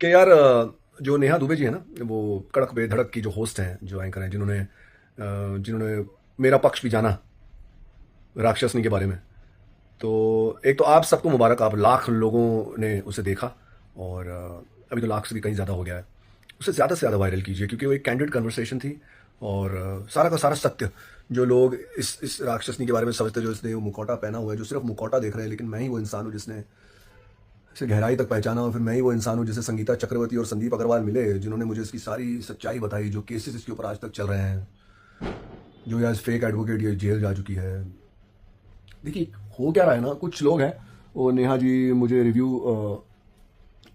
कि यार जो नेहा दुबे जी है ना, वो कड़क बेधड़क की जो होस्ट हैं, जो एंकर हैं, जिन्होंने मेरा पक्ष भी जाना राक्षसनी के बारे में। तो एक तो आप सबको मुबारक, आप लाख लोगों ने उसे देखा और अभी तो लाख से भी कहीं ज़्यादा हो गया है। उसे ज़्यादा से ज़्यादा वायरल कीजिए क्योंकि वो एक कैंडिड कन्वर्सेशन थी और सारा का सारा सत्य जो लोग इस राक्षसनी के बारे में समझते, जो इसने वो मुखौटा पहना हुआ है, जो सिर्फ मुखौटा देख रहे हैं, लेकिन मैं ही वो इंसान हूँ जिसने इसे गहराई तक पहचाना और फिर मैं ही वो इंसान हूँ जिसे संगीता चक्रवर्ती और संदीप अग्रवाल मिले, जिन्होंने मुझे इसकी सारी सच्चाई बताई, जो केसेस इसके ऊपर आज तक चल रहे हैं, जो आज फेक एडवोकेट ये जेल जा चुकी है। देखिए हो क्या रहा है ना, कुछ लोग हैं, वो नेहा जी मुझे रिव्यू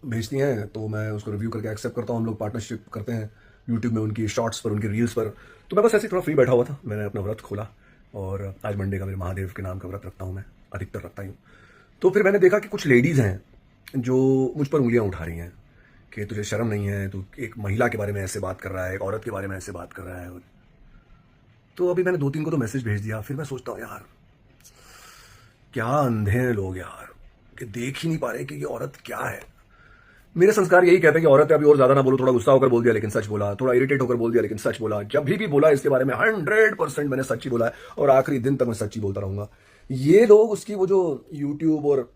भेजती हैं तो मैं उसको रिव्यू करके एक्सेप्ट करता हूँ, हम लोग पार्टनरशिप करते हैं यूट्यूब में, उनकी शॉर्ट्स पर, उनकी रील्स पर। तो मैं बस ऐसे ही थोड़ा फ्री बैठा हुआ था, मैंने अपना व्रत खोला और आज मंडे का मेरे महादेव के नाम का व्रत रखता हूँ, मैं अधिकतर रखता ही हूँ। तो फिर मैंने देखा कि कुछ लेडीज़ हैं जो मुझ पर उंगलियां उठा रही हैं कि तुझे शर्म नहीं है, तू एक महिला के बारे में ऐसे बात कर रहा है, एक औरत के बारे में ऐसे बात कर रहा है। तो अभी मैंने 2-3 को तो मैसेज भेज दिया, फिर मैं सोचता हूँ यार क्या अंधे हैं लोग यार, कि देख ही नहीं पा रहे कि ये औरत क्या है। मेरे संस्कार यही कहते हैं कि औरत है, अभी और ज्यादा ना बोलो, थोड़ा गुस्सा होकर बोल दिया लेकिन सच बोला, थोड़ा इरिटेट होकर बोल दिया लेकिन सच बोला। जब भी बोला इसके बारे में 100% मैंने सच ही बोला है और आखिरी दिन तक मैं सच ही बोलता रहूंगा। ये लोग उसकी वो जो यूट्यूब और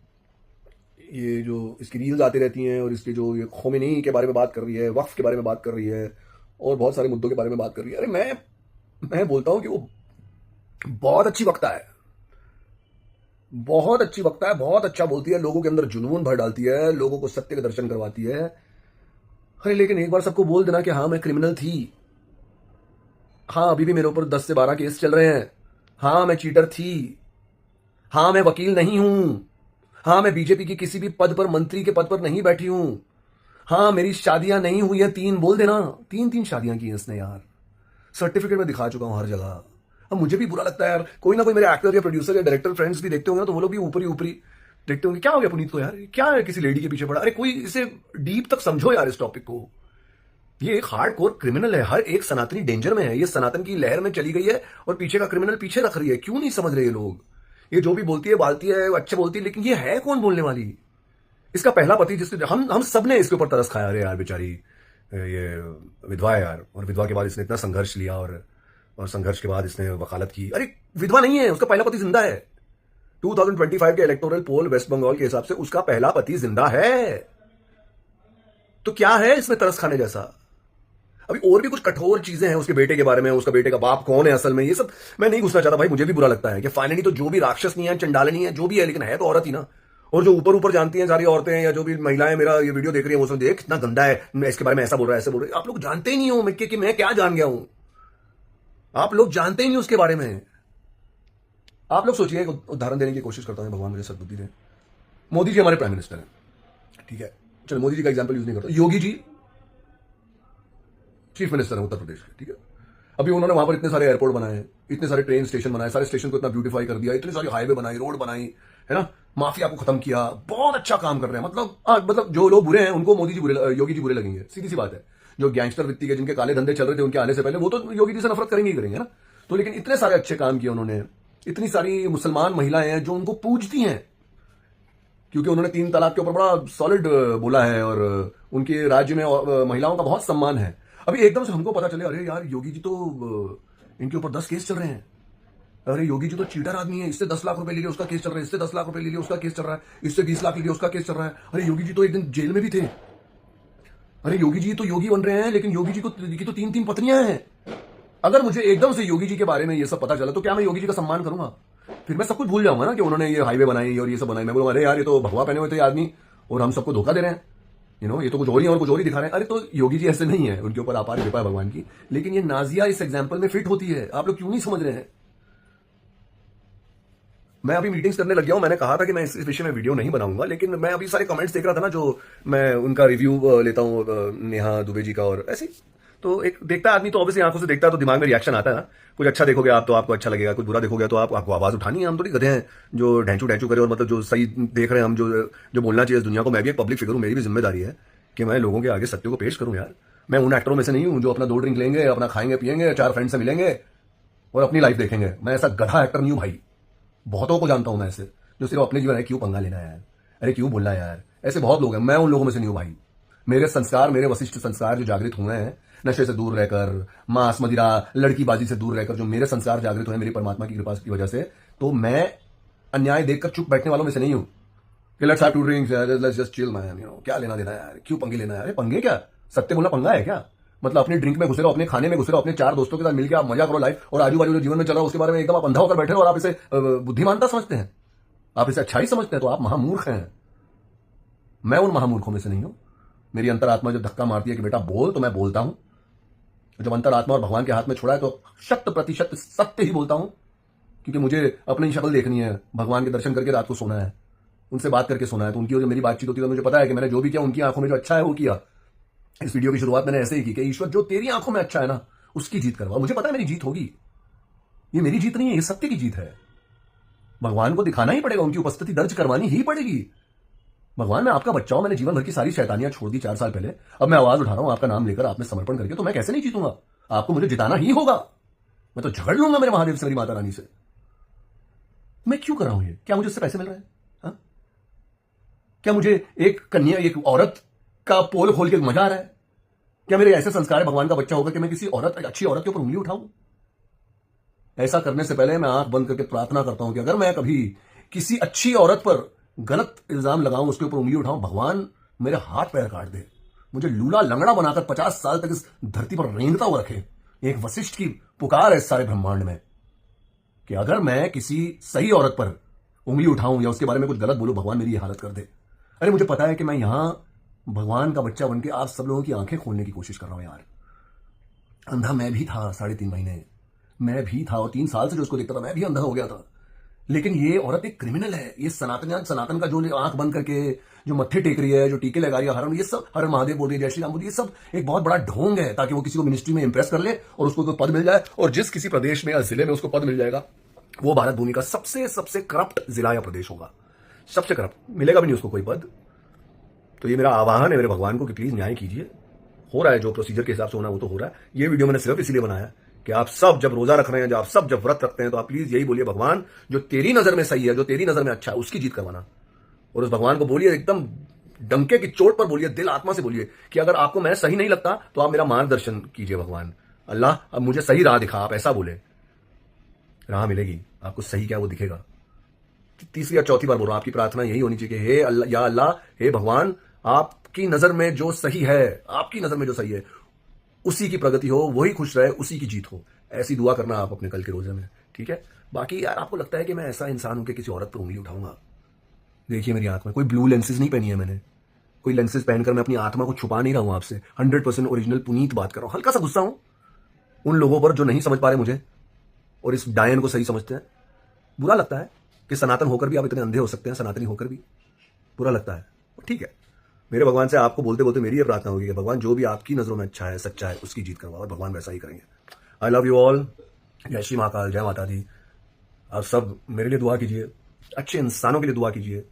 ये जो इसकी रील्स आती रहती हैं और इसके जो ये खोमेनी के बारे में बात कर रही है, वक्फ के बारे में बात कर रही है और बहुत सारे मुद्दों के बारे में बात कर रही है। अरे मैं बोलता हूं कि वो बहुत अच्छी वक्ता है, बहुत अच्छी वक्ता है, बहुत अच्छा बोलती है, लोगों के अंदर जुनून भर डालती है, लोगों को सत्य के दर्शन करवाती है। अरे लेकिन एक बार सबको बोल देना कि हाँ मैं क्रिमिनल थी, हाँ अभी भी मेरे ऊपर 10 से 12 केस चल रहे हैं, हाँ मैं चीटर थी, हाँ मैं वकील नहीं हूं, हाँ मैं बीजेपी की किसी भी पद पर, मंत्री के पद पर नहीं बैठी हूं, हाँ मेरी शादियां नहीं हुई है 3, बोल देना 3-3 शादियां की हैं इसने यार, सर्टिफिकेट में दिखा चुका हूं हर जगह। अब मुझे भी बुरा लगता है यार, कोई ना कोई मेरे एक्टर या प्रोड्यूसर या डायरेक्टर फ्रेंड्स भी देखते होंगे ना, तो वो लोग भी ऊपरी ऊपरी देखते होंगे क्या हो गया पुनीत को यार, क्या है किसी लेडी के पीछे पड़ा। अरे कोई इसे डीप तक समझो यार इस टॉपिक को। ये एक हार्ड कोर क्रिमिनल है, हर एक सनातनी डेंजर में है, ये सनातन की लहर में चली गई है और पीछे का क्रिमिनल पीछे रख रही है। क्यों नहीं समझ रहे ये लोग? ये जो भी बोलती है बालती है, अच्छे बोलती है, लेकिन ये है कौन बोलने वाली? इसका पहला पति जिसके हम सब ने इसके ऊपर तरस खाया। अरे यार बेचारी ये विधवा है यार, और विधवा के बाद इसने इतना संघर्ष लिया और संघर्ष के बाद इसने वकालत की। अरे विधवा नहीं है, उसका पहला पति जिंदा है। 2025 के इलेक्टोरल पोल वेस्ट बंगाल के हिसाब से उसका पहला पति जिंदा है। तो क्या है इसमें तरस खाने जैसा? अभी और भी कुछ कठोर चीजें हैं उसके बेटे के बारे में, उसका बेटे का बाप कौन है असल में, ये सब मैं नहीं घुसना चाहता भाई। मुझे भी बुरा लगता है कि फाइनली तो जो भी राक्षस नहीं है, चंडालनी है, जो भी है, लेकिन है तो औरत ही ना। और जो ऊपर ऊपर जानती हैं सारी औरतें या जो भी महिलाएं मेरा ये वीडियो देख रही हैं, वो सब देख कितना गंदा है, मैं इसके बारे में ऐसा बोल रहा है, ऐसे बोल रहे हैं। आप लोग जानते ही नहीं हो कि मैं क्या जान गया हूं। आप लोग जानते ही नहीं उसके बारे में। आप लोग सोचिए, एक उदाहरण देने की कोशिश करता हूं, भगवान मुझे सद्बुद्धि दे। मोदी जी हमारे प्राइम मिनिस्टर हैं, ठीक है, चलो मोदी जी का एग्जाम्पल यूज नहीं करता, योगी जी चीफ मिनिस्टर है उत्तर प्रदेश के, ठीक है। अभी उन्होंने वहां पर इतने सारे एयरपोर्ट बनाए, इतने सारे ट्रेन स्टेशन बनाए, सारे स्टेशन को इतना ब्यूटीफाई कर दिया, इतनी सारी हाईवे बनाई, रोड बनाई, है ना, माफिया को खत्म किया, बहुत अच्छा काम कर रहे हैं। मतलब जो लोग बुरे हैं उनको मोदी जी बुरे, योगी जी बुरे लगेंगे, सीधी सी बात है। जो गैंगस्टर वृत्ति के जिनके काले धंधे चल रहे थे उनके आने से पहले, वो तो योगी जी से नफरत करेंगे ही करेंगे ना। तो लेकिन इतने सारे अच्छे काम किए उन्होंने, इतनी सारी मुसलमान महिलाएं हैं जो उनको पूजती हैं क्योंकि उन्होंने 3 तलाक के ऊपर बड़ा सॉलिड बोला है और उनके राज्य में महिलाओं का बहुत सम्मान है। अभी एकदम से हमको पता चले, अरे यार योगी जी तो इनके ऊपर 10 केस चल रहे हैं, अरे योगी जी तो चीटर आदमी है, इससे 10 लाख रुपए ले लिए उसका केस चल रहा है, इससे 10 लाख रुपए ले लिए उसका केस चल रहा है, इससे 20 लाख ले लिए उसका केस चल रहा है। अरे योगी जी तो एक दिन जेल में भी थे। अरे योगी जी तो योगी बन रहे हैं, लेकिन योगी जी की तो 3-3 पत्नियां हैं। अगर मुझे एकदम से योगी जी के बारे में ये सब पता चला तो क्या मैं योगी जी का सम्मान करूंगा? फिर मैं सब कुछ भूल जाऊंगा ना कि उन्होंने ये हाईवे बनाई और ये सब बनाई। मैं बोलूंगा अरे यार ये तो भगवा पहने हुए थे आदमी और हम सबको धोखा दे रहे हैं, ये तो कुछ और ही और कुछ और ही दिखा रहे हैं। अरे तो योगी जी ऐसे नहीं है, उनके ऊपर आपार कृपा है भगवान की, लेकिन ये नाजिया इस एग्जाम्पल में फिट होती है। आप लोग क्यों नहीं समझ रहे हैं? मैं अभी मीटिंग्स करने लग गया हूं, मैंने कहा था कि मैं इस विषय में वीडियो नहीं बनाऊंगा, लेकिन मैं अभी सारे कमेंट्स देख रहा था ना, जो मैं उनका रिव्यू लेता हूं नेहा दुबे जी का और ऐसे तो एक देखता है आदमी, तो ऑब्वियसली आंखों से देखता है तो दिमाग में रिएक्शन आता है ना। कुछ अच्छा देखोगे आप तो आपको अच्छा लगेगा, कुछ बुरा देखोगे तो आपको आवाज उठानी है। हम थोड़ी गधे हैं जो ढैंचू ढैंचू करे, और मतलब जो सही देख रहे हैं हम, जो बोलना चाहिए इस दुनिया को। मैं भी एक पब्लिक फिगर हूं, मेरी भी जिम्मेदारी है कि मैं लोगों के आगे सत्य को पेश करूं यार। मैं उन एक्टरों में से नहीं हूं जो अपना 2 ड्रिंक लेंगे, अपना खाएंगे पिएंगे, 4 फ्रेंड से मिलेंगे और अपनी लाइफ देखेंगे। मैं ऐसा गधा एक्टर नहीं हूं भाई, बहुतों को जानता हूं मैं ऐसे, जो सिर्फ अपने जीवन है क्यों पंगा लेना यार, अरे क्यों बोलना यार, ऐसे बहुत लोग हैं। मैं उन लोगों में से नहीं हूं भाई। मेरे संस्कार, मेरे वशिष्ठ संस्कार जो जागृत हुए हैं, नशे से दूर रहकर, मांस मदिरा लड़कीबाजी से दूर रहकर जो मेरे संस्कार जागृत हुए हैं मेरी परमात्मा की कृपा की वजह से, तो मैं अन्याय देखकर चुप बैठने वालों में से नहीं हूं कि let's have two drinks, let's just chill man, क्या लेना देना यार, क्यों पंगे लेना यार, पंगे क्या, सत्य बोलना पंगा है क्या? मतलब अपने ड्रिंक में घुसे रहो, अपने खाने में घुसे रहो, अपने 4 दोस्तों के साथ मिलकर आप मजा करो लाइफ, और आजू बाजू जो जीवन में चल रहा है उसके बारे में एकदम आप अंधा होकर बैठे हो और आप इसे बुद्धिमानता समझते हैं, आप इसे अच्छाई समझते हैं, तो आप महामूर्ख हैं। मैं उन महामूर्खों में से नहीं हूं। मेरी अंतरात्मा जब धक्का मारती है कि बेटा बोल, तो मैं बोलता हूं। जब अंतरात्मा और भगवान के हाथ में छोड़ा है तो 100% सत्य ही बोलता हूं, क्योंकि मुझे अपनी शक्ल देखनी है, भगवान के दर्शन करके रात को सोना है, उनसे बात करके सोना है, तो उनकी और मेरी बातचीत होती है तो मुझे पता है कि मैंने जो भी किया उनकी आंखों में जो अच्छा है वो किया। इस वीडियो की शुरुआत मैंने ऐसे ही की कि ईश्वर जो तेरी आंखों में अच्छा है ना उसकी जीत करवा। मुझे पता है मेरी जीत होगी, ये मेरी जीत नहीं है, ये सत्य की जीत है। भगवान को दिखाना ही पड़ेगा, उनकी उपस्थिति दर्ज करवानी ही पड़ेगी। भगवान मैं आपका बच्चा हूं, मैंने जीवन भर की सारी शैतानियां छोड़ दी 4 साल पहले, अब मैं आवाज उठा रहा हूं आपका नाम लेकर, आप में समर्पण करके, तो मैं कैसे नहीं जीतूंगा? आपको मुझे जिताना ही होगा। मैं तो झगड़ लूंगा मेरे महादेव से, मेरी माता रानी से। मैं क्यों कर रहा हूं ये? क्या मुझे उससे पैसे मिल रहे हैं? क्या मुझे एक कन्या, एक औरत का पोल खोल के मजा आ रहा है? क्या मेरे ऐसे संस्कार है भगवान का बच्चा होकर कि मैं किसी औरत, अच्छी औरत के ऊपर उंगली उठाऊं? ऐसा करने से पहले मैं आंख बंद करके प्रार्थना करता हूं कि अगर मैं कभी किसी अच्छी औरत पर गलत इल्जाम लगाऊं, उसके ऊपर उंगली उठाऊं, भगवान मेरे हाथ पैर काट दे, मुझे लूला लंगड़ा बनाकर 50 साल तक इस धरती पर रेंगता हुआ रखे। एक वशिष्ठ की पुकार है इस सारे ब्रह्मांड में कि अगर मैं किसी सही औरत पर उंगली उठाऊं या उसके बारे में कुछ गलत बोलूं, भगवान मेरी ये हालत कर दे। अरे मुझे पता है कि मैं यहां भगवान का बच्चा बनके आप सब लोगों की आंखें खोलने की कोशिश कर रहा हूं यार। अंधा मैं भी था 3.5 महीने, मैं भी था, और 3 साल से जो उसको देखता था मैं भी अंधा हो गया था। लेकिन ये औरत एक क्रिमिनल है। ये सनातन का जो आंख बंद करके जो मत्थे टेक रही है, जो टीके लगा रही है, हरण, ये सब, हर महादेव बोल रही है, जय श्री राम बोल रही है, ये सब एक बहुत बड़ा ढोंग है ताकि वो किसी को मिनिस्ट्री में इंप्रेस कर ले और उसको कोई पद मिल जाए, और जिस किसी प्रदेश में या जिले में उसको पद मिल जाएगा वो भारत भूमि का सबसे करप्ट जिला या प्रदेश होगा। सबसे करप्ट, मिलेगा भी नहीं उसको कोई पद। तो ये मेरा आह्वान है मेरे भगवान को कि प्लीज न्याय कीजिए। हो रहा है जो प्रोसीजर के हिसाब से होना है वो तो हो रहा है। ये वीडियो मैंने सिर्फ इसलिए बनाया कि आप सब जब रोजा रख रहे हैं, जब व्रत रखते हैं, तो आप प्लीज यही बोलिए, भगवान जो तेरी नजर में सही है, जो तेरी नजर में अच्छा है, उसकी जीत करवाना। और उस भगवान को बोलिए, एकदम डंके की चोट पर बोलिए, दिल आत्मा से बोलिए कि अगर आपको मैं सही नहीं लगता तो आप मेरा मार्गदर्शन कीजिए भगवान। अल्लाह अब मुझे सही राह दिखा। आप ऐसा बोले, राह मिलेगी आपको, सही क्या वो दिखेगा। तीसरी या चौथी बार बोल रहा हूं, आपकी प्रार्थना यही होनी चाहिए कि हे अल्लाह, या अल्लाह, हे भगवान, आपकी नजर में जो सही है, आपकी नजर में जो सही है उसी की प्रगति हो, वही खुश रहे, उसी की जीत हो। ऐसी दुआ करना आप अपने कल के रोजे में, ठीक है? बाकी यार आपको लगता है कि मैं ऐसा इंसान हूं कि किसी औरत पर उंगली उठाऊंगा? देखिए मेरी आंख में कोई ब्लू लेंसेज नहीं पहनी है मैंने, कोई लेंसेज पहनकर मैं अपनी आत्मा को छुपा नहीं रहा हूं आपसे। 100% ओरिजिनल पुनीत बात कर रहा हूं। हल्का सा गुस्सा हूं उन लोगों पर जो नहीं समझ पा रहे मुझे और इस डायन को सही समझते हैं। बुरा लगता है कि सनातन होकर भी आप इतने अंधे हो सकते हैं, सनातनी होकर भी बुरा लगता है। ठीक है, मेरे भगवान से आपको बोलते बोलते मेरी ये प्रार्थना होगी कि भगवान जो भी आपकी नजरों में अच्छा है, सच्चा है, उसकी जीत करवाओ, और भगवान वैसा ही करेंगे। I love you all. जय श्री महाकाल, जय माता दी। आप सब मेरे लिए दुआ कीजिए, अच्छे इंसानों के लिए दुआ कीजिए,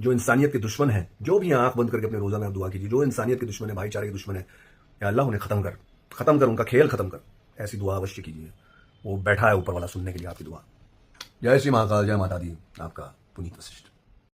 जो इंसानियत के दुश्मन है, जो भी आंख बंद करके अपने रोजा में आप दुआ कीजिए, जो इंसानियत के दुश्मन है, भाईचारे के दुश्मन है, या अल्लाह उन्हें खत्म कर, उनका खेल खत्म कर। ऐसी दुआ अवश्य कीजिए, वो बैठा है ऊपर वाला सुनने के लिए आपकी दुआ। जय श्री महाकाल, जय माता दी। आपका पुनीत वशिष्ठ।